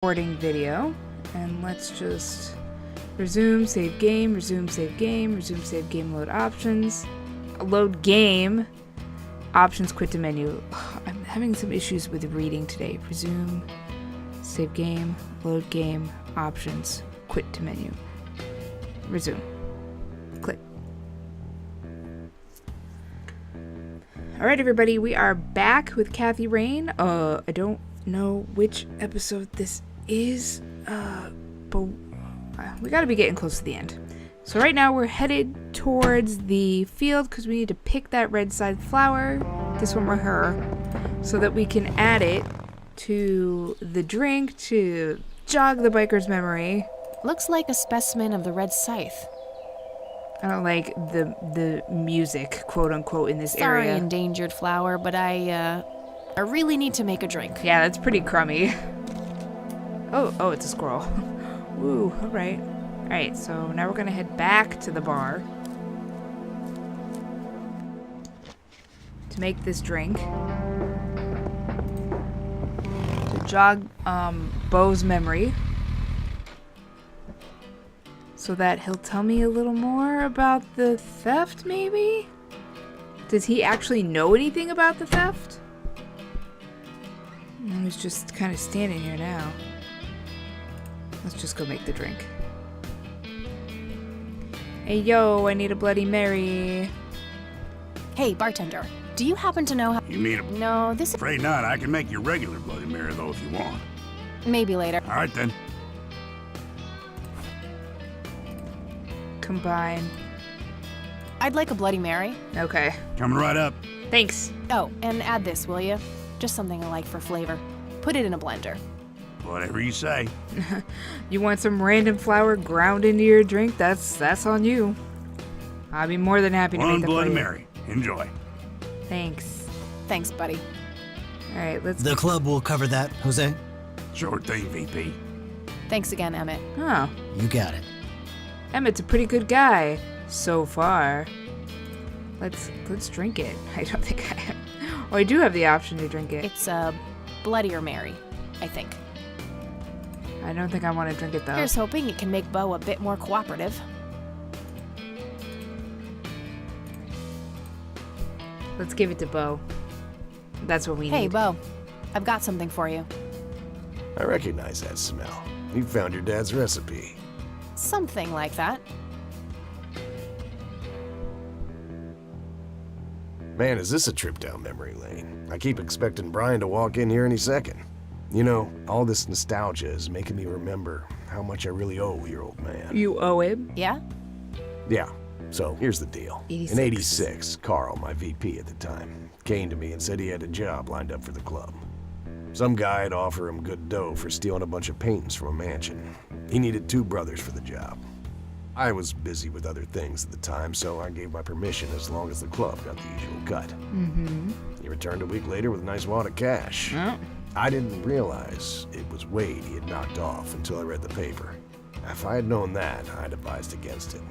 recording video. And let's just resume, save game, resume, save game, resume, save game, load options. Load game. Options, quit to menu. I'm having some issues with reading today. Resume, save game, load game, options, quit to menu. Resume. Click. Alright everybody, we are back with Kathy Rain. I don't know which episode this is, but we gotta be getting close to the end. So right now we're headed towards the field because we need to pick that red side flower, this one with her, so that we can add it to the drink to jog the biker's memory. Looks like a specimen of the red scythe. I don't like the music, quote unquote, in this area. Sorry, endangered flower, but I really need to make a drink. Yeah, that's pretty crummy. Oh, it's a squirrel. Woo, alright. Alright, so now we're gonna head back to the bar to make this drink. To jog Beau's memory. So that he'll tell me a little more about the theft, maybe? Does he actually know anything about the theft? He's just kind of standing here now. Let's just go make the drink. Hey, yo, I need a Bloody Mary. Hey, bartender, do you happen to know how... You mean a... No, this is... Afraid not. I can make you regular Bloody Mary, though, if you want. Maybe later. All right, then. Combine. I'd like a Bloody Mary. Okay. Coming right up. Thanks. Oh, and add this, will you? Just something I like for flavor. Put it in a blender. Whatever you say. You want some random flour ground into your drink? That's on you. I'd be more than happy to make One that Bloody for you. Mary. Enjoy. Thanks. Thanks, buddy. All right, let's... The club will cover that, Jose. Sure thing, VP. Thanks again, Emmett. Oh, You got it. Emmett's a pretty good guy so far. Let's drink it. I don't think I have... Oh, I do have the option to drink it. It's a Bloodier Mary, I think. I don't think I want to drink it, though. Here's hoping it can make Beau a bit more cooperative. Let's give it to Beau. That's what we need. Hey, Beau. I've got something for you. I recognize that smell. You found your dad's recipe. Something like that. Man, is this a trip down memory lane? I keep expecting Brian to walk in here any second. You know, all this nostalgia is making me remember how much I really owe your old man. You owe him? Yeah? Yeah, so here's the deal. 86. In '86, Carl, my VP at the time, came to me and said he had a job lined up for the club. Some guy'd offer him good dough for stealing a bunch of paintings from a mansion. He needed 2 brothers for the job. I was busy with other things at the time, so I gave my permission as long as the club got the usual cut. Mm-hmm. He returned a week later with a nice wad of cash. Oh. I didn't realize it was Wade he had knocked off until I read the paper. If I had known that, I'd advised against it.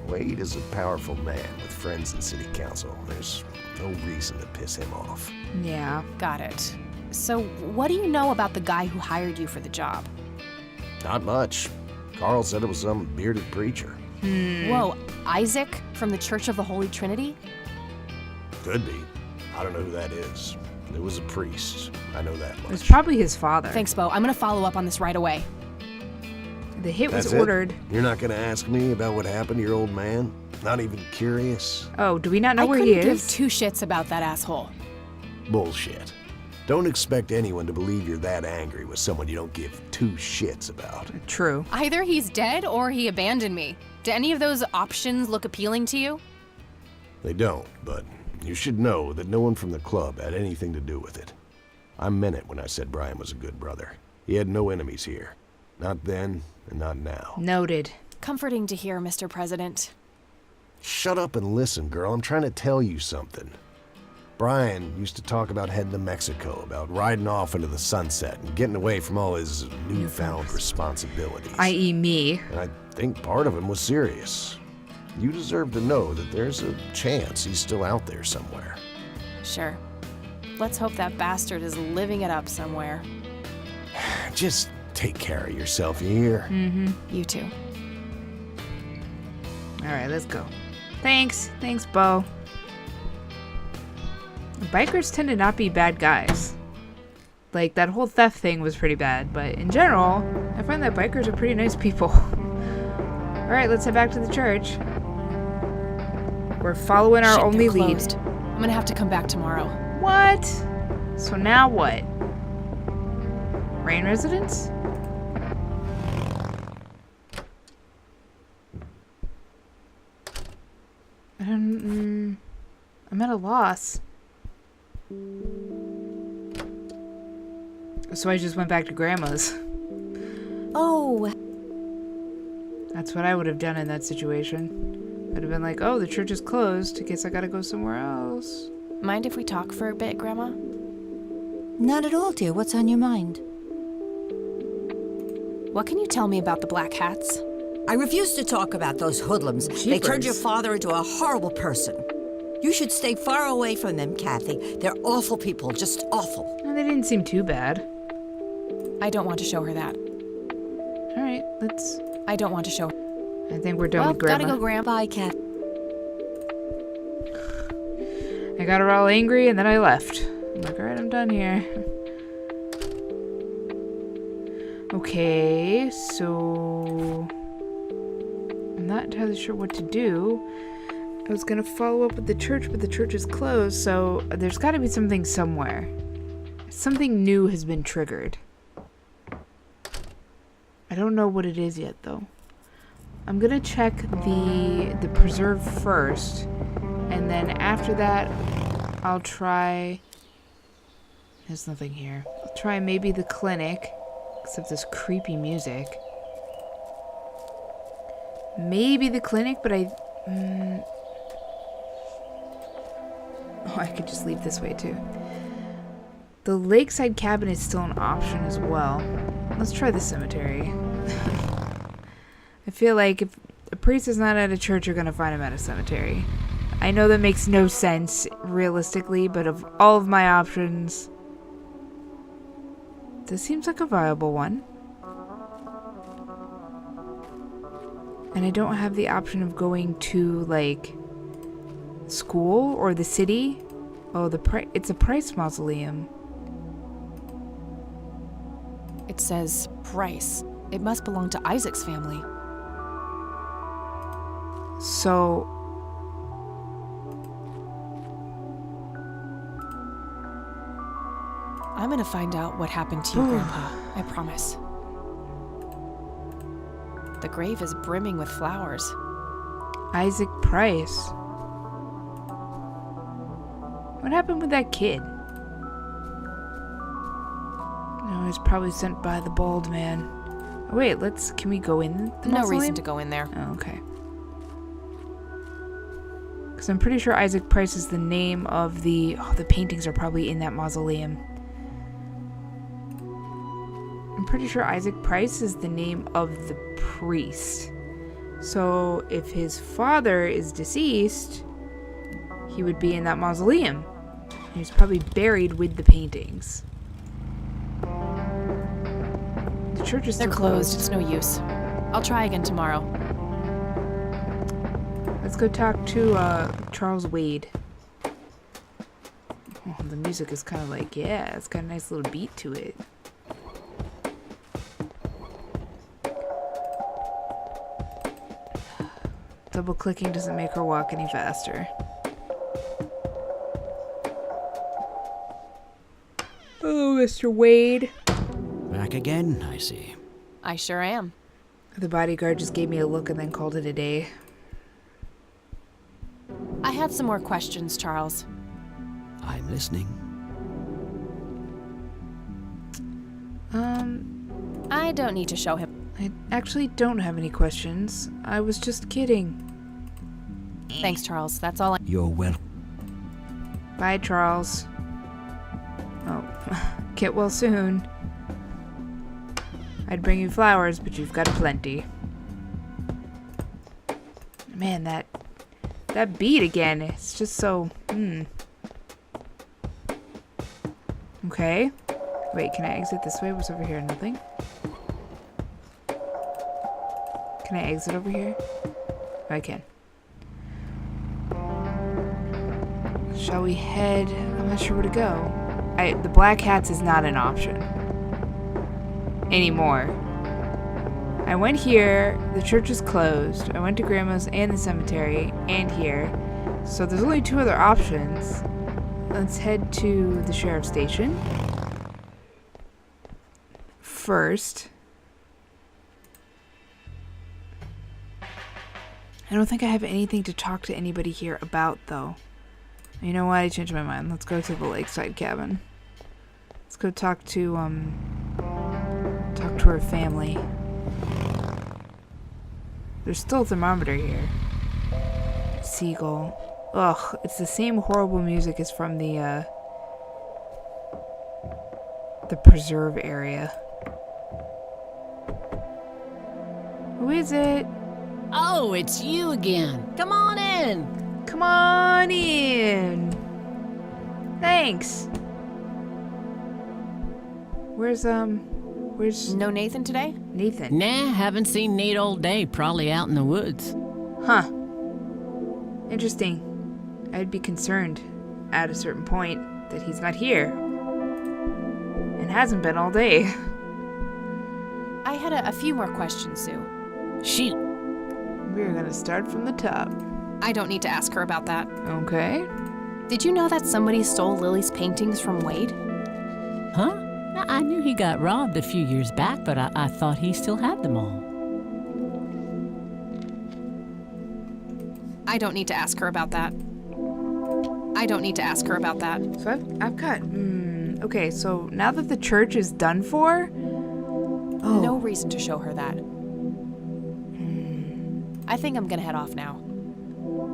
Wade is a powerful man with friends in city council. There's no reason to piss him off. Yeah. Got it. So, what do you know about the guy who hired you for the job? Not much. Carl said it was some bearded preacher. Whoa, Isaac from the Church of the Holy Trinity? Could be. I don't know who that is. It was a priest. I know that much. It's probably his father. Thanks, Beau. I'm gonna follow up on this right away. The hit was That's it? ordered. You're not gonna ask me about what happened to your old man? Not even curious? Oh, do we not know I where couldn't he give is? 2 shits about that asshole. Bullshit. Don't expect anyone to believe you're that angry with someone you don't give 2 shits about. True. Either he's dead or he abandoned me. Do any of those options look appealing to you? They don't, but you should know that no one from the club had anything to do with it. I meant it when I said Brian was a good brother. He had no enemies here. Not then, and not now. Noted. Comforting to hear, Mr. President. Shut up and listen, girl. I'm trying to tell you something. Brian used to talk about heading to Mexico, about riding off into the sunset and getting away from all his newfound responsibilities. I.e. me. And I think part of him was serious. You deserve to know that there's a chance he's still out there somewhere. Sure. Let's hope that bastard is living it up somewhere. Just Take care of yourself, you hear? You too. Alright, let's go. Thanks. Thanks, Bo. Bikers tend to not be bad guys. Like, that whole theft thing was pretty bad, but in general, I find that bikers are pretty nice people. Alright, let's head back to the church. We're following our Shit, only they're lead. closed. I'm gonna have to come back tomorrow. What? So now what? Rain residence? I'm at a loss. So I just went back to Grandma's. Oh, That's what I would have done in that situation. I'd have been like, oh, the church is closed. I guess I gotta go somewhere else. Mind if we talk for a bit, Grandma? not at all, dear. What's on your mind? What can you tell me about the Black Hats? I refuse to talk about those hoodlums. They turned your Jeepers. father into a horrible person. You should stay far away from them, Kathy. They're awful people, just awful. Well, they didn't seem too bad. I don't want to show her that. Alright, let's... I don't want to show her. I think we're done Well, with Grandma. gotta go, Grandma. Bye, Kathy. I got her all angry and then I left. I'm like, alright, I'm done here. Okay, so... I'm not entirely sure what to do. I was gonna follow up with the church, but the church is closed, so there's gotta be something somewhere. Something new has been triggered. I don't know what it is yet, though. I'm gonna check the preserve first, and then after that, I'll try... There's nothing here. I'll try maybe the clinic, except this creepy music. Maybe the clinic, but I... Oh, I could just leave this way, too. The lakeside cabin is still an option as well. Let's try the cemetery. I feel like if a priest is not at a church, you're gonna find him at a cemetery. I know that makes no sense realistically, but of all of my options, this seems like a viable one. And I don't have the option of going to, like, school or the city. Oh, it's a Price mausoleum. It says Price. It must belong to Isaac's family. So... I'm gonna find out what happened to you, Grandpa. I promise. The grave is brimming with flowers. Isaac Price. What happened with that kid? No, he was probably sent by the bald man. Oh, wait, can we go in the No mausoleum? reason to go in there. Oh, okay. Because I'm pretty sure Isaac Price is the name of the... Oh, the paintings are probably in that mausoleum. I'm pretty sure Isaac Price is the name of the priest. So if his father is deceased, he would be in that mausoleum. He was probably buried with the paintings. The church is still They're closed. It's no use. I'll try again tomorrow. Let's go talk to Charles Wade. Oh, the music is kind of like, yeah, it's got a nice little beat to it. Double clicking doesn't make her walk any faster. Oh, Mr. Wade. Back again, I see. I sure am. The bodyguard just gave me a look and then called it a day. I had some more questions, Charles. I'm listening. I don't need to show him. I actually don't have any questions. I was just kidding. Thanks, Charles. That's all I... You're welcome. Bye, Charles. Oh, get well soon. I'd bring you flowers, but you've got plenty. Man, that beat again. It's just so... Okay. Wait, can I exit this way? What's over here? Nothing? Can I exit over here? I can. Shall we head? I'm not sure where to go. The Black Hats is not an option anymore. I went here, the church is closed. I went to Grandma's and the cemetery and here. So there's only 2 other options. Let's head to the sheriff's station first. I don't think I have anything to talk to anybody here about, though. You know what? I changed my mind. Let's go to the lakeside cabin. Let's go talk to her family. There's still a thermometer here. Seagull. Ugh, it's the same horrible music as from the preserve area. Who is it? Oh, it's you again. Come on in. Come on in. Thanks. Where's No Nathan today? Nathan? Nah, haven't seen Nate all day. Probably out in the woods. Huh. Interesting. I'd be concerned at a certain point that he's not here. And hasn't been all day. I had a few more questions, Sue. Shoot. We're gonna start from the top. I don't need to ask her about that. Okay. Did you know that somebody stole Lily's paintings from Wade? Huh? I knew he got robbed a few years back, but I thought he still had them all. I don't need to ask her about that. I don't need to ask her about that. So I've got okay, so now that the church is done for, No reason to show her that. I think I'm gonna head off now.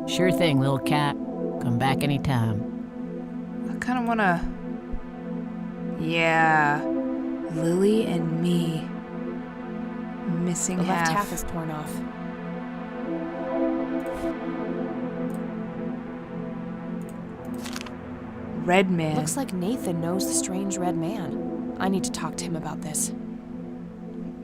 Sure thing, little cat. Come back anytime. I kind of want to... Yeah. Lily and me. Missing The left half. half is torn off. Red man. Looks like Nathan knows the strange red man. I need to talk to him about this.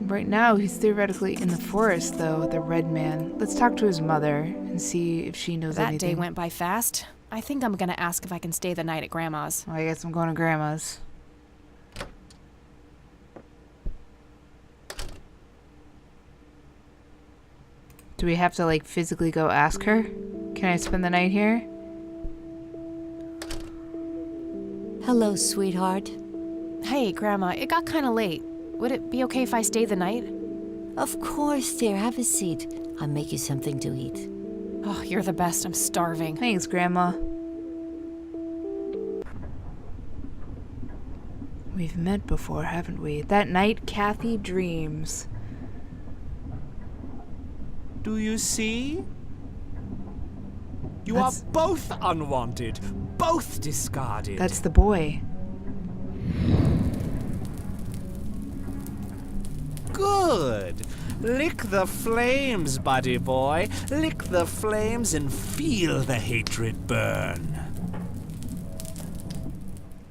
Right now, he's theoretically in the forest, though, the red man. Let's talk to his mother and see if she knows That anything. day went by fast. I think I'm gonna ask if I can stay the night at Grandma's. Well, I guess I'm going to Grandma's. Do we have to, like, physically go ask her? Can I spend the night here? Hello, sweetheart. Hey, Grandma, it got kinda late. Would it be okay if I stay the night? Of course, dear. Have a seat. I'll make you something to eat. Oh, you're the best. I'm starving. Thanks, Grandma. We've met before, haven't we? That night Kathy dreams. Do you see? You That's- are both unwanted, both discarded. That's the boy. Good. Lick the flames, buddy boy. Lick the flames and feel the hatred burn.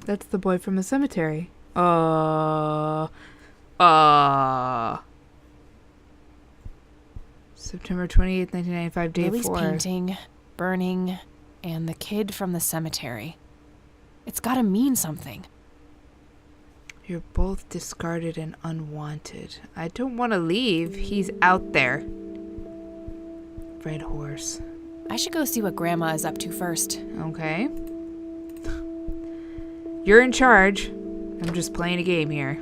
That's the boy from the cemetery. September 28th, 1995, day Lily's 4. painting, burning, and the kid from the cemetery. It's gotta mean something. You're both discarded and unwanted. I don't want to leave. He's out there. Red horse. I should go see what Grandma is up to first. Okay. You're in charge. I'm just playing a game here.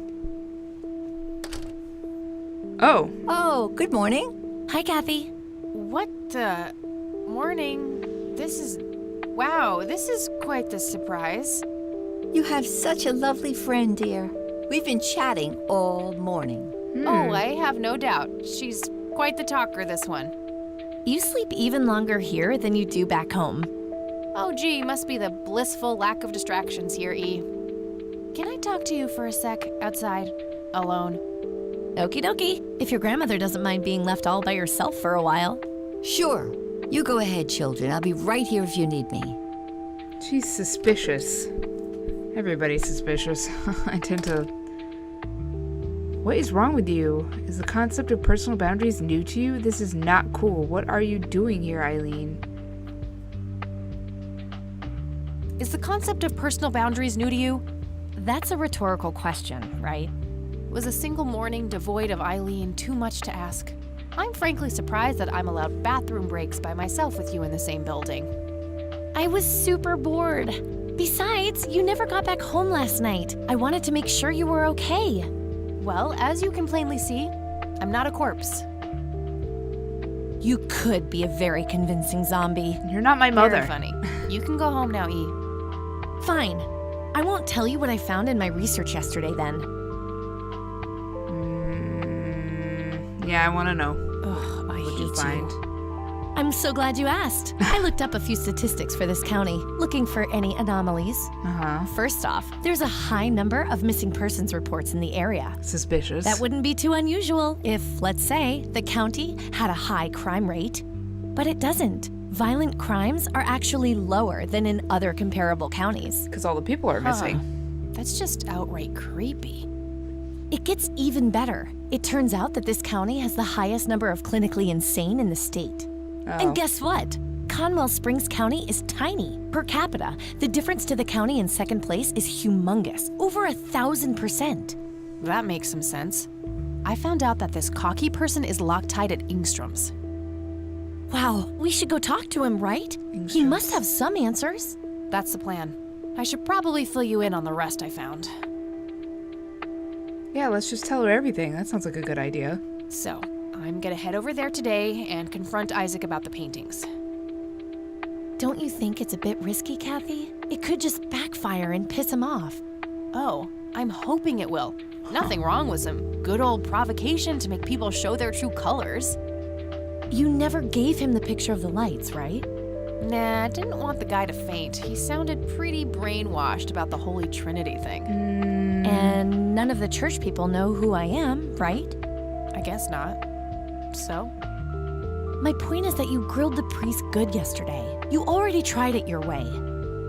Oh. Oh, good morning. Hi, Kathy. What the... Morning. Wow, this is quite the surprise. You have such a lovely friend, dear. We've been chatting all morning. Oh, I have no doubt. She's quite the talker, this one. You sleep even longer here than you do back home. Oh, gee, must be the blissful lack of distractions here, E. Can I talk to you for a sec outside, alone? Okie dokie, if your grandmother doesn't mind being left all by yourself for a while. Sure. You go ahead, children. I'll be right here if you need me. She's suspicious. Everybody's suspicious. I tend to What is wrong with you? Is the concept of personal boundaries new to you? This is not cool. What are you doing here, Eileen? Is the concept of personal boundaries new to you? That's a rhetorical question, right? Was a single morning devoid of Eileen too much to ask? I'm frankly surprised that I'm allowed bathroom breaks by myself with you in the same building. I was super bored. Besides, you never got back home last night. I wanted to make sure you were okay. Well, as you can plainly see, I'm not a corpse. You could be a very convincing zombie. You're not my mother. Very funny. You can go home now, E. Fine. I won't tell you what I found in my research yesterday then. Yeah, I want to know. Ugh, I What'd you hate find? I'm so glad you asked. I looked up a few statistics for this county, looking for any anomalies. Uh-huh. First off, there's a high number of missing persons reports in the area. Suspicious. That wouldn't be too unusual if, let's say, the county had a high crime rate. But it doesn't. Violent crimes are actually lower than in other comparable counties. Because all the people are missing. That's just outright creepy. It gets even better. It turns out that this county has the highest number of clinically insane in the state. Oh. And guess what? Conwell Springs County is tiny. Per capita, the difference to the county in second place is humongous, over 1,000%. That makes some sense. I found out that this cocky person is Loctite at Ingstrom's. Wow, we should go talk to him, right? He must have some answers. That's the plan. I should probably fill you in on the rest I found. Yeah, let's just tell her everything. That sounds like a good idea. So, I'm gonna head over there today and confront Isaac about the paintings. Don't you think it's a bit risky, Kathy? It could just backfire and piss him off. Oh, I'm hoping it will. Nothing wrong with some good old provocation to make people show their true colors. You never gave him the picture of the lights, right? Nah, I didn't want the guy to faint. He sounded pretty brainwashed about the Holy Trinity thing. And none of the church people know who I am, right? I guess not. So? My point is that you grilled the priest good yesterday. You already tried it your way.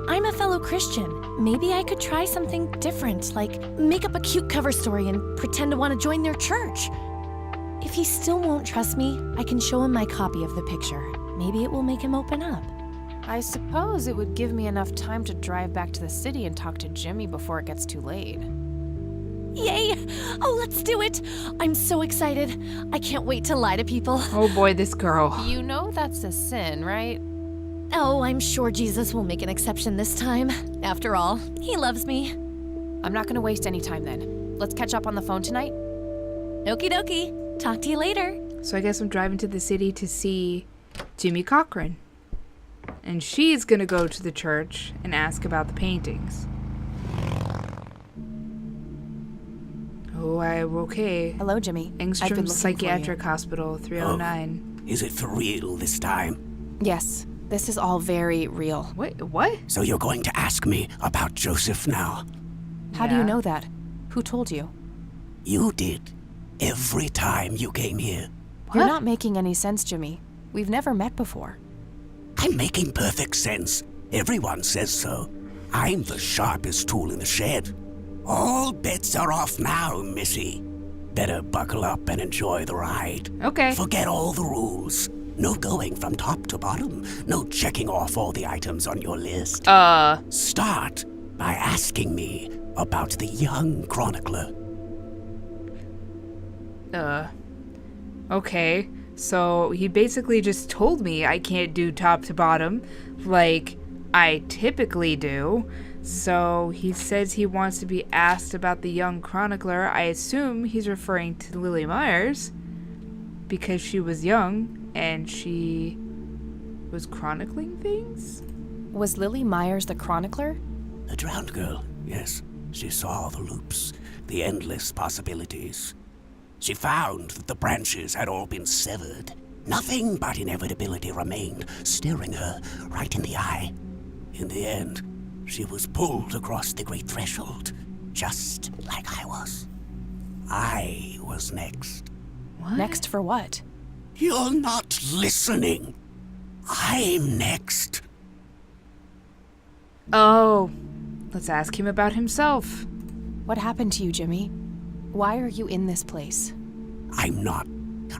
I'm a fellow Christian. Maybe I could try something different, like make up a cute cover story and pretend to want to join their church. If he still won't trust me, I can show him my copy of the picture. Maybe it will make him open up. I suppose it would give me enough time to drive back to the city and talk to Jimmy before it gets too late. Yay! Oh, let's do it! I'm so excited. I can't wait to lie to people. Oh boy, this girl. You know that's a sin, right? Oh, I'm sure Jesus will make an exception this time. After all, he loves me. I'm not gonna waste any time then. Let's catch up on the phone tonight. Okie dokie. Talk to you later. So I guess I'm driving to the city to see Jimmy Cochran. And she's gonna go to the church and ask about the paintings. Oh, okay. Hello, Jimmy. I've been Engstrom looking Psychiatric Hospital, 309. Is it for real this time? for you. Yes, this is all very real. What? So you're going to ask me about Joseph now? How do Yeah. you know that? Who told you? You did. Every time you came here. You're not making any sense, Jimmy. We've never met before. I'm making perfect sense. Everyone says so. I'm the sharpest tool in the shed. All bets are off now, Missy. Better buckle up and enjoy the ride. Okay. Forget all the rules. No going from top to bottom. No checking off all the items on your list. Start by asking me about the young chronicler. Okay. So he basically just told me I can't do top to bottom like I typically do. So he says he wants to be asked about the young chronicler. I assume he's referring to Lily Myers because she was young and she was chronicling things. Was Lily Myers the chronicler? The drowned girl, yes. She saw the loops, the endless possibilities. She found that the branches had all been severed. Nothing but inevitability remained, staring her right in the eye. In the end, she was pulled across the great threshold, just like I was. I was next. What? Next for what? You're not listening. I'm next. Oh, let's ask him about himself. What happened to you, Jimmy? Why are you in this place? I'm not.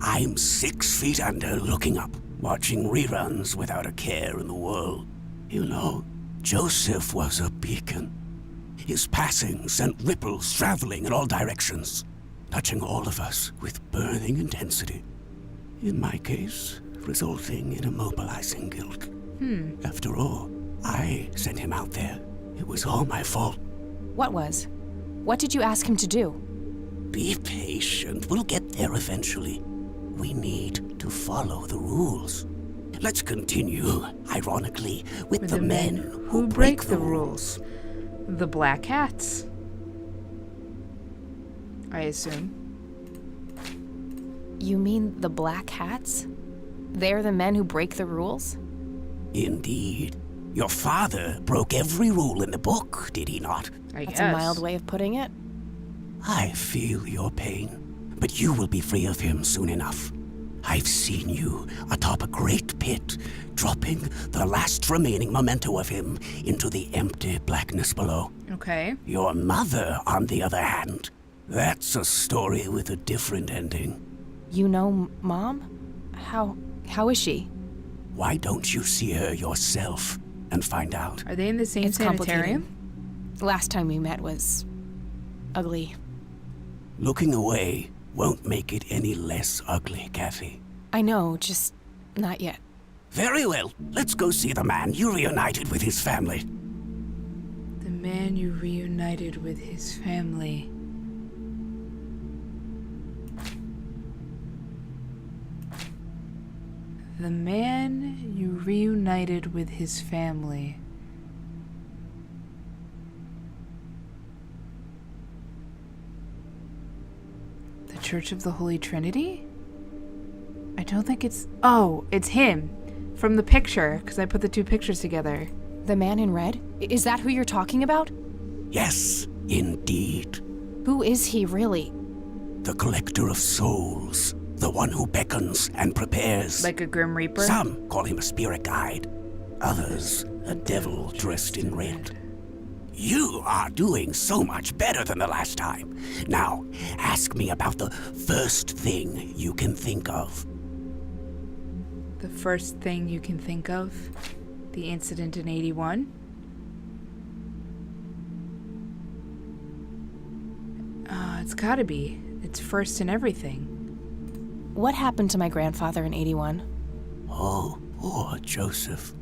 I'm 6 feet under, looking up, watching reruns without a care in the world. You know, Joseph was a beacon. His passing sent ripples traveling in all directions, touching all of us with burning intensity. In my case, resulting in immobilizing guilt. After all, I sent him out there. It was all my fault. What was? What did you ask him to do? Be patient. We'll get there eventually. We need to follow the rules. Let's continue, ironically, with the men who break the rules. The Black Hats. I assume. You mean the Black Hats? They're the men who break the rules? Indeed. Your father broke every rule in the book, did he not? I That's guess. a mild way of putting it. I feel your pain, but you will be free of him soon enough. I've seen you atop a great pit, dropping the last remaining memento of him into the empty blackness below. Okay. Your mother, on the other hand, that's a story with a different ending. You know Mom? How is she? Why don't you see her yourself and find out? Are they in the same It's sanitarium? Last time we met was ugly. Looking away won't make it any less ugly, Kathy. I know, just not yet. Very well. Let's go see the man you reunited with his family. The man you reunited with his family. The man you reunited with his family. The Church of the Holy Trinity? I don't think it's... Oh, it's him. From the picture, because I put the two pictures together. The man in red? Is that who you're talking about? Yes, indeed. Who is he really? The collector of souls. The one who beckons and prepares. Like a Grim Reaper? Some call him a spirit guide. Others, a devil dressed in red. You are doing so much better than the last time. Now, ask me about the first thing you can think of. The first thing you can think of? The incident in 81? It's gotta be. It's first in everything. What happened to my grandfather in 81? Oh, poor Joseph.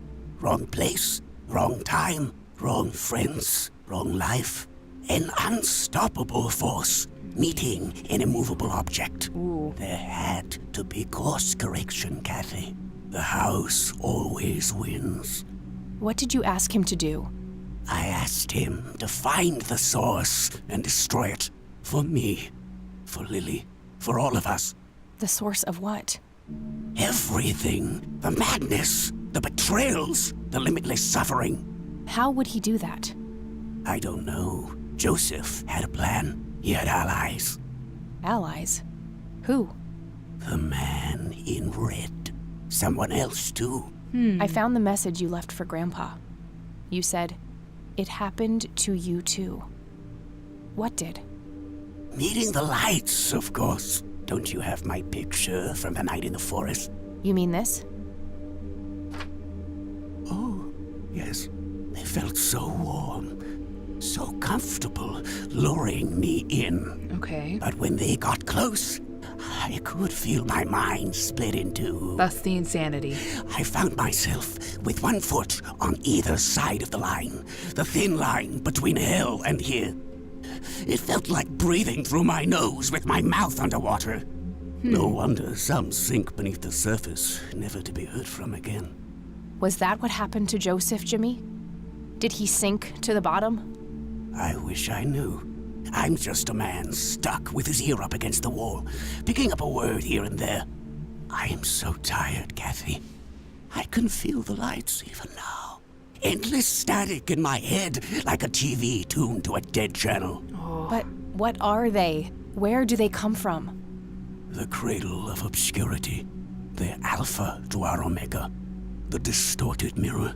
Wrong place, wrong time, wrong friends, wrong life. An unstoppable force meeting an immovable object. Ooh. There had to be course correction, Kathy. The house always wins. What did you ask him to do? I asked him to find the source and destroy it. For me, for Lily, for all of us. The source of what? Everything. The madness, the betrayals, the limitless suffering. How would he do that? I don't know. Joseph had a plan. He had allies. Allies? Who? The man in red. Someone else, too. I found the message you left for Grandpa. You said, "It happened to you too." What did? Meeting the lights, of course. Don't you have my picture from the night in the forest? You mean this? Oh, yes. They felt so warm, so comfortable, luring me in. Okay. But when they got close, I could feel my mind split in two. Thus the insanity. I found myself with one foot on either side of the line, the thin line between hell and here. It felt like breathing through my nose with my mouth underwater. No wonder some sink beneath the surface, never to be heard from again. Was that what happened to Joseph, Jimmy? Did he sink to the bottom? I wish I knew. I'm just a man stuck with his ear up against the wall, picking up a word here and there. I am so tired, Kathy. I can feel the lights even now. Endless static in my head, like a TV tuned to a dead channel. But what are they? Where do they come from? The cradle of obscurity. The alpha to our omega. The distorted mirror.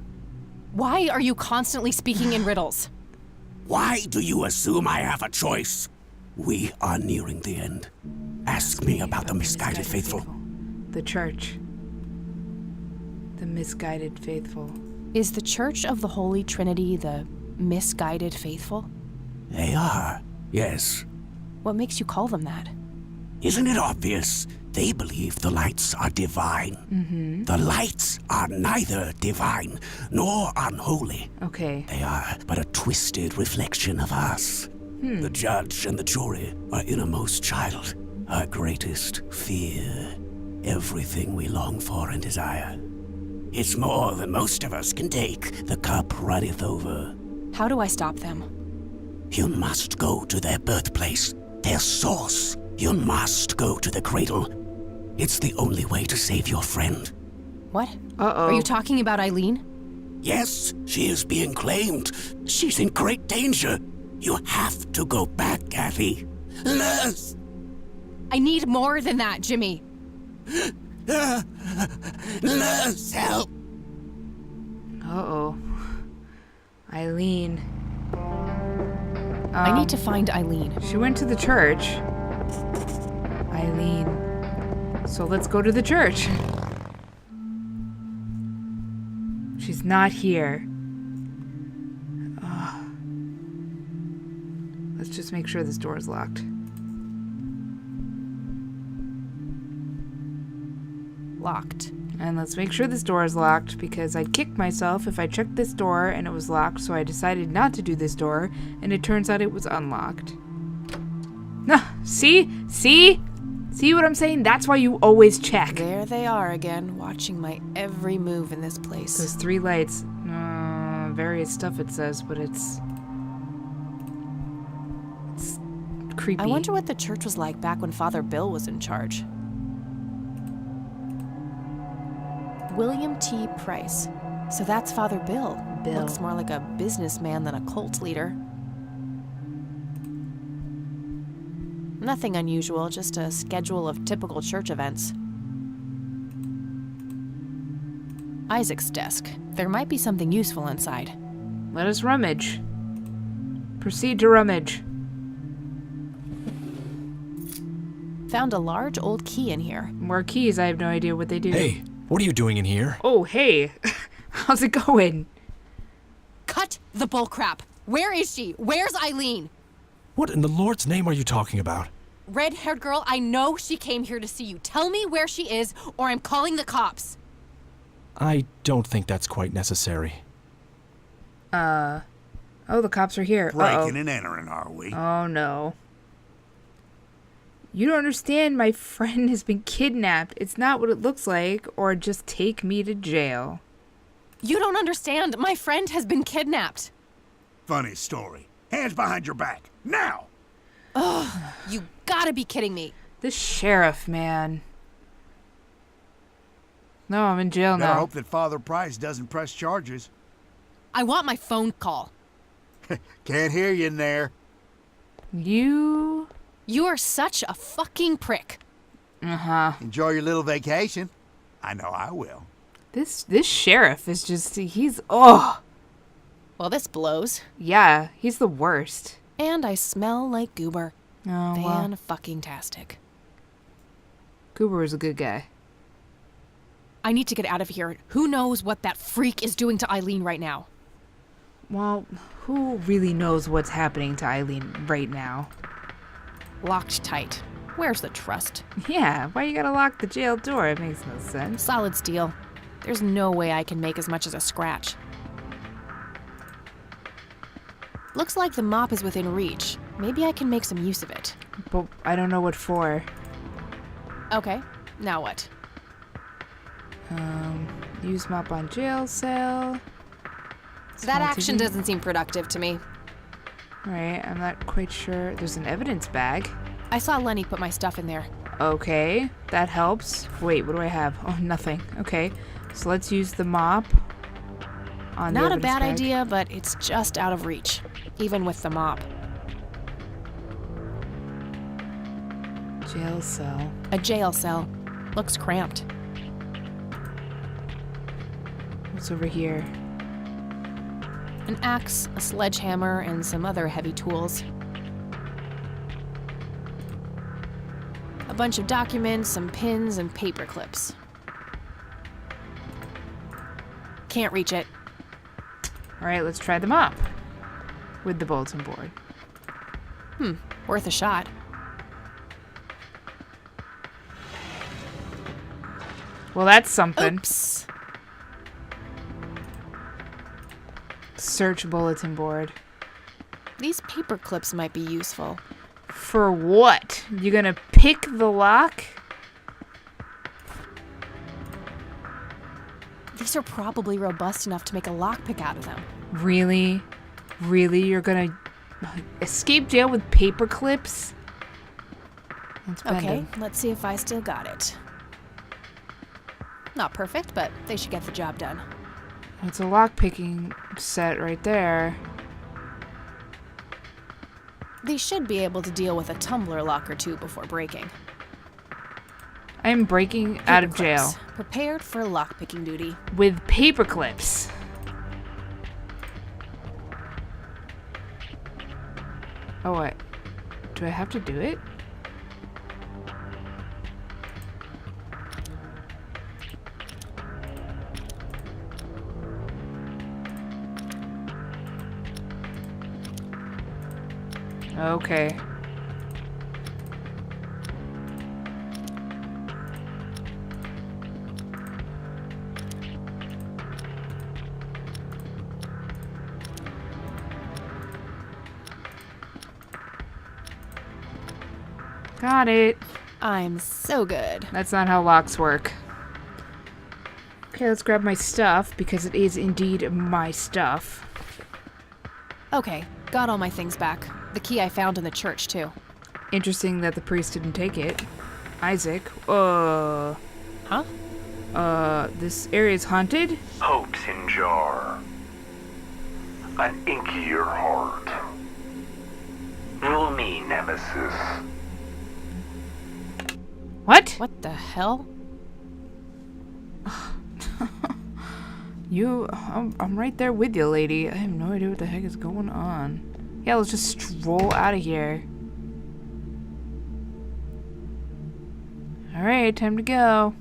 Why are you constantly speaking in riddles? Why do you assume I have a choice? We are nearing the end. Ask me about the misguided faithful. The church. The misguided faithful. Is the Church of the Holy Trinity the misguided faithful? They are, yes. What makes you call them that? Isn't it obvious? They believe the lights are divine. Mm-hmm. The lights are neither divine nor unholy. Okay. They are but a twisted reflection of us. The judge and the jury, our innermost child, our greatest fear, everything we long for and desire. It's more than most of us can take. The cup runneth over. How do I stop them? You must go to their birthplace, their source. You must go to the cradle. It's the only way to save your friend. What? Uh-oh. Are you talking about Eileen? Yes, she is being claimed. She's in great danger. You have to go back, Kathy. Nurse! I need more than that, Jimmy. Nurse, help! Uh-oh. Eileen. I need to find Eileen. She went to the church. Eileen. So let's go to the church. She's not here. Let's just make sure this door is locked. Locked. And let's make sure this door is locked because I'd kick myself if I checked this door and it was locked, so I decided not to do this door, and it turns out it was unlocked. See? See? See what I'm saying? That's why you always check. There they are again, watching my every move in this place. Those 3 lights. Various stuff it says, but it's creepy. I wonder what the church was like back when Father Bill was in charge. William T. Price. So that's Father Bill. Bill. Looks more like a businessman than a cult leader. Nothing unusual, just a schedule of typical church events. Isaac's desk. There might be something useful inside. Let us rummage. Proceed to rummage. Found a large old key in here. More keys, I have no idea what they do. Hey, what are you doing in here? Oh, hey. How's it going? Cut the bullcrap! Where is she? Where's Eileen? What in the Lord's name are you talking about? Red-haired girl, I know she came here to see you. Tell me where she is, or I'm calling the cops. I don't think that's quite necessary. Oh, the cops are here. Breaking and entering, are we? Oh, no. You don't understand. My friend has been kidnapped. It's not what it looks like, or just take me to jail. You don't understand. My friend has been kidnapped. Funny story. Hands behind your back. Now! Ugh, you gotta be kidding me. The sheriff, man. No, I'm in jail Better now. hope that Father Price doesn't press charges. I want my phone call. Can't hear you in there. You... You are such a fucking prick. Uh-huh. Enjoy your little vacation. I know I will. This sheriff is just... He's... Oh! Well, this blows. Yeah, he's the worst. And I smell like Goober. Oh, well. Fan-fucking-tastic. Cooper is a good guy. I need to get out of here. Who knows what that freak is doing to Eileen right now? Well, who really knows what's happening to Eileen right now? Locked tight. Where's the trust? Yeah, why you gotta lock the jail door? It makes no sense. Solid steel. There's no way I can make as much as a scratch. Looks like the mop is within reach. Maybe I can make some use of it. But I don't know what for. Okay, now what? Use mop on jail cell. That action doesn't seem productive to me. Alright, I'm not quite sure. There's an evidence bag. I saw Lenny put my stuff in there. Okay, that helps. Wait, what do I have? Oh, nothing. Okay, so let's use the mop on the Not a evidence bad bag. idea, but it's just out of reach, even with the mop. Jail cell. A jail cell. Looks cramped. What's over here? An axe, a sledgehammer, and some other heavy tools. A bunch of documents, some pins, and paper clips. Can't reach it. Alright, let's try them up. With the bulletin board. Worth a shot. Well, that's something. Oops. Search bulletin board. These paper clips might be useful. For what? You gonna pick the lock? These are probably robust enough to make a lockpick out of them. Really? Really? You're gonna escape jail with paper clips? Let's bend Okay, it. let's see if I still got it. Not perfect, but they should get the job done. It's a lock picking set right there. They should be able to deal with a tumbler lock or two before breaking. I'm breaking out of jail Clips. Prepared for lockpicking duty. with paper clips. Oh, what? Do I have to do it? Okay. Got it. I'm so good. That's not how locks work. Okay, let's grab my stuff because it is indeed my stuff. Okay, got all my things back. The key I found in the church, too. Interesting that the priest didn't take it. Isaac, Huh? this area is haunted? Hopes in jar. An inkier heart. Rule me, Nemesis. What? What the hell? I'm right there with you, lady. I have no idea what the heck is going on. Yeah, let's just stroll out of here. Alright, time to go.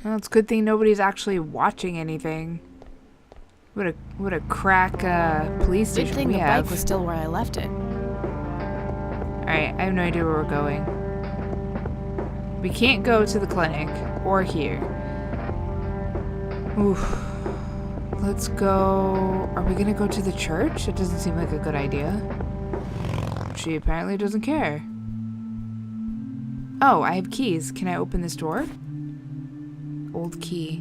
Well, it's a good thing nobody's actually watching anything. What a crack police Good station thing we the have. bike was still where I left it. Alright, I have no idea where we're going. We can't go to the clinic or here. Oof. Let's go. Are we gonna go to the church? It doesn't seem like a good idea. She apparently doesn't care. Oh, I have keys. Can I open this door? Old key.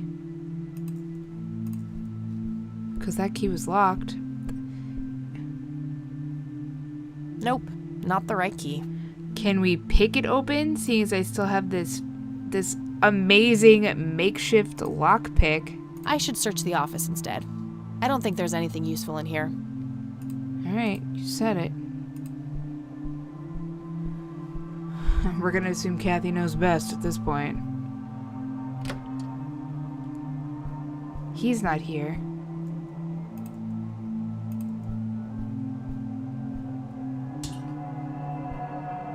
Because that key was locked. Nope, not the right key. Can we pick it open, seeing as I still have this amazing makeshift lockpick? I should search the office instead. I don't think there's anything useful in here. Alright, you said it. We're gonna assume Kathy knows best at this point. He's not here.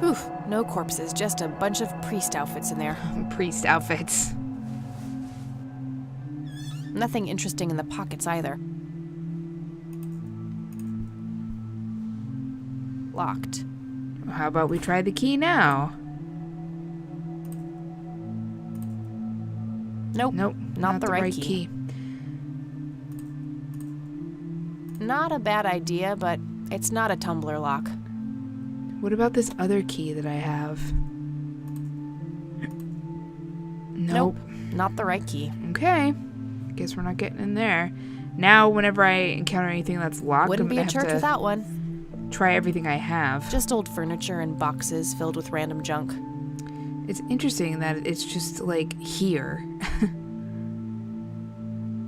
Oof, no corpses, just a bunch of priest outfits in there. Priest outfits. Nothing interesting in the pockets either. Locked. How about we try the key now? Nope. Nope, Not the right key. Not a bad idea, but it's not a tumbler lock. What about this other key that I have? Nope. Not the right key. Okay. Guess we're not getting in there. Now, whenever I encounter anything that's locked, Wouldn't I'm be gonna a have church to without one. try everything I have. Just old furniture and boxes filled with random junk. It's interesting that it's just like here.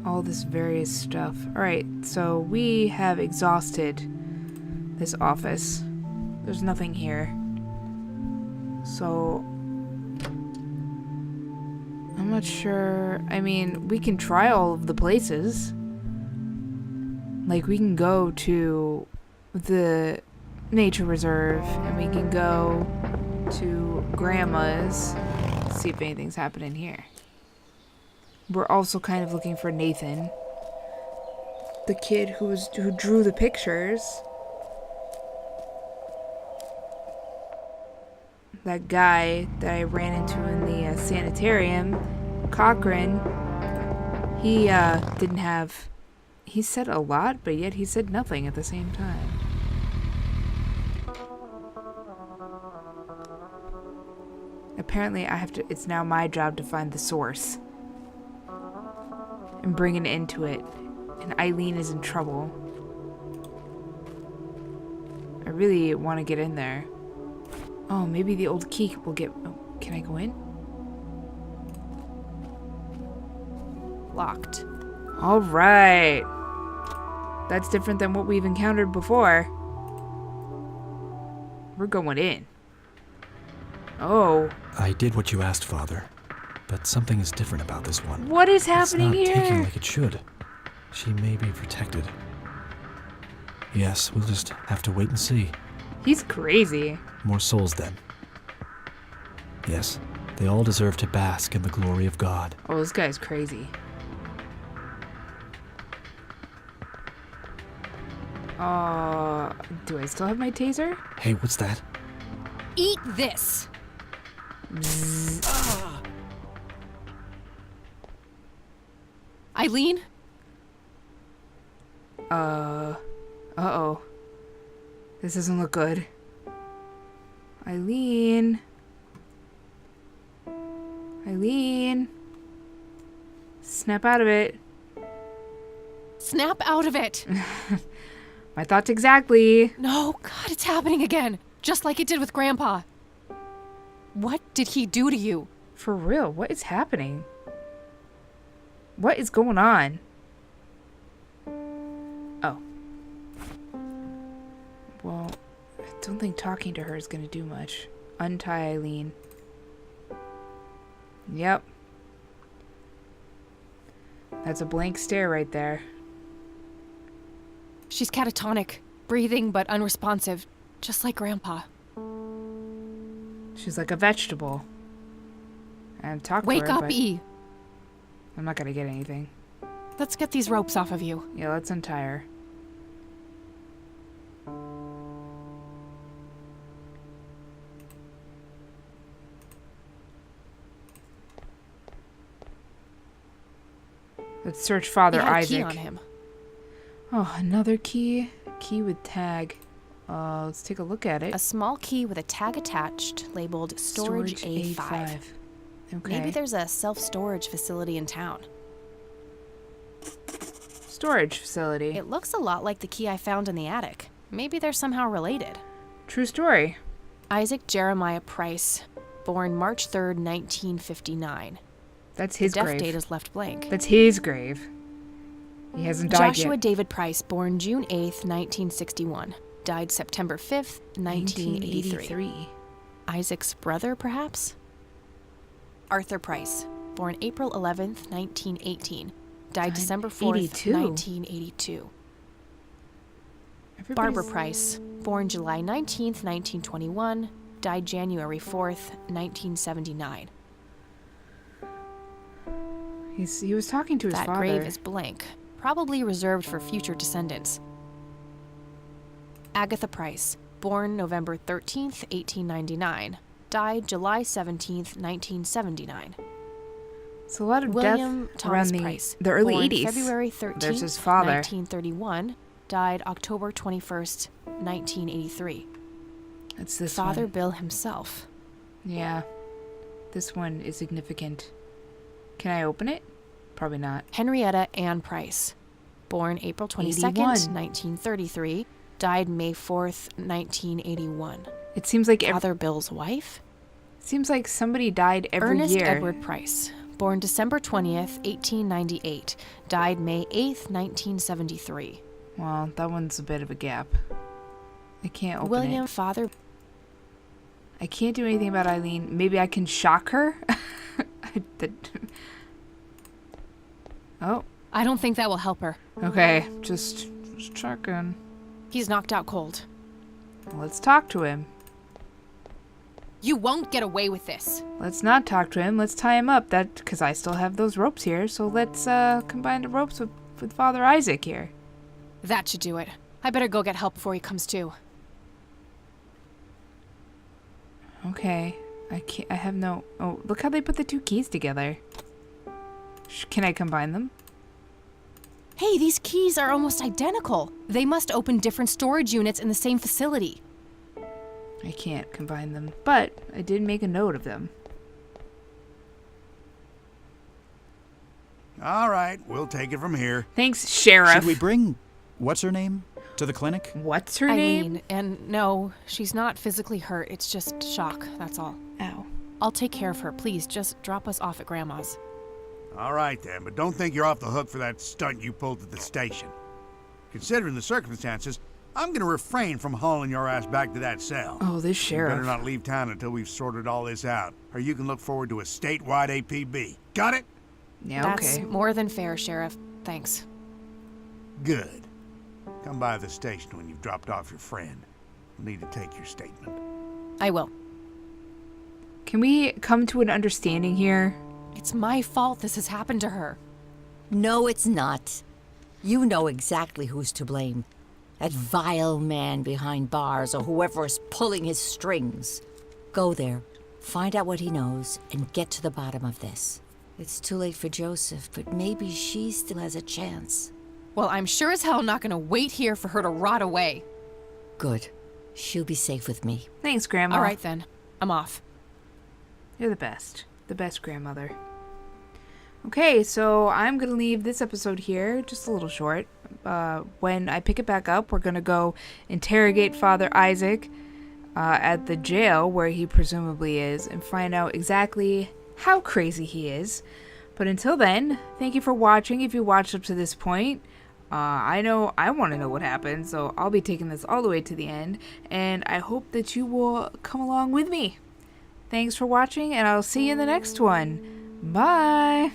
All this various stuff. Alright, so we have exhausted this office. There's nothing here. So I'm not sure. I mean, we can try all of the places. Like, we can go to the nature reserve, and we can go to Grandma's. See if anything's happening here. We're also kind of looking for Nathan, the kid who drew the pictures. That guy that I ran into in the sanitarium, Chakram, he didn't have... He said a lot, but yet he said nothing at the same time. Apparently it's now my job to find the source and bring an end to it. And Eileen is in trouble. I really want to get in there. Oh, maybe the old key will get... Oh, can I go in? Locked. All right. That's different than what we've encountered before. We're going in. Oh. I did what you asked, Father. But something is different about this one. What is happening here? It's not taking like it should. She may be protected. Yes, we'll just have to wait and see. He's crazy. More souls, then. Yes, they all deserve to bask in the glory of God. Oh, this guy's crazy. Do I still have my taser? Hey, what's that? Eat this! Eileen? Uh-oh. This doesn't look good. Eileen? Eileen? Snap out of it. Snap out of it! My thoughts exactly. No, God, it's happening again. Just like it did with Grandpa. What did he do to you? For real, what is happening? What is going on? Oh. Well, I don't think talking to her is going to do much. Untie Eileen. Yep. That's a blank stare right there. She's catatonic, breathing but unresponsive, just like Grandpa. She's like a vegetable. And talk to her, Wake up, but E! I'm not gonna get anything. Let's get these ropes off of you. Yeah, let's untie her. Let's search Father He had a Isaac. key on him. Oh, another key? Key with tag. Let's take a look at it. A small key with a tag attached, labeled Storage A5. Okay. Maybe there's a self-storage facility in town. Storage facility. It looks a lot like the key I found in the attic. Maybe they're somehow related. True story. Isaac Jeremiah Price, born March 3rd, 1959. That's his the grave. death date is left blank. That's his grave. He hasn't died Joshua yet. David Price, born June 8th, 1961. Died September 5th, 1983. Isaac's brother, perhaps? Arthur Price, born April 11th, 1918. Died December 4th, 1982. Barbara Price, born July 19th, 1921. Died January 4th, 1979. He was talking to his father. That grave is blank, probably reserved for future descendants. Agatha Price, born November 13th, 1899. Died July 17th, 1979. It's a lot of William death Thomas around Price, the early born 80s. February 13th, There's his father. 1931. Died October 21st, 1983. It's this Father one. Bill himself. Yeah. This one is significant. Can I open it? Probably not. Henrietta Ann Price, born April 22nd, 81. 1933. Died May 4th, 1981. It seems like Father Bill's wife? Seems like somebody died every Ernest year. Edward Price, born December 20th, 1898. Died May 8th, 1973. Well, that one's a bit of a gap. I can't open William it. Father. I can't do anything about Eileen. Maybe I can shock her? Oh. I don't think that will help her. Okay, just checking. He's knocked out cold. Let's talk to him. You won't get away with this. Let's not talk to him. Let's tie him up. Because I still have those ropes here. So let's combine the ropes with Father Isaac here. That should do it. I better go get help before he comes to. Okay. I have no... Oh, look how they put the two keys together. Can I combine them? Hey, these keys are almost identical. They must open different storage units in the same facility. I can't combine them, but I did make a note of them. All right, we'll take it from here. Thanks, Sheriff. Should we bring what's her name to the clinic? What's her Eileen, name? and no, she's not physically hurt. It's just shock, that's all. Ow. I'll take care of her. Please, just drop us off at Grandma's. All right then, but don't think you're off the hook for that stunt you pulled at the station. Considering the circumstances, I'm gonna refrain from hauling your ass back to that cell. Oh, this You sheriff. better not leave town until we've sorted all this out, or you can look forward to a statewide APB. Got it? Yeah, That's okay. more than fair, Sheriff. Thanks. Good. Come by the station when you've dropped off your friend. We'll need to take your statement. I will. Can we come to an understanding here? It's my fault this has happened to her. No, it's not. You know exactly who's to blame. That vile man behind bars or whoever is pulling his strings. Go there, find out what he knows, and get to the bottom of this. It's too late for Joseph, but maybe she still has a chance. Well, I'm sure as hell not gonna wait here for her to rot away. Good. She'll be safe with me. Thanks, Grandma. All right, then. I'm off. You're the best. The best grandmother. Okay, so I'm going to leave this episode here, just a little short. When I pick it back up, we're going to go interrogate Father Isaac at the jail where he presumably is and find out exactly how crazy he is. But until then, thank you for watching. If you watched up to this point, I know I want to know what happened, so I'll be taking this all the way to the end, and I hope that you will come along with me. Thanks for watching, and I'll see you in the next one. Bye!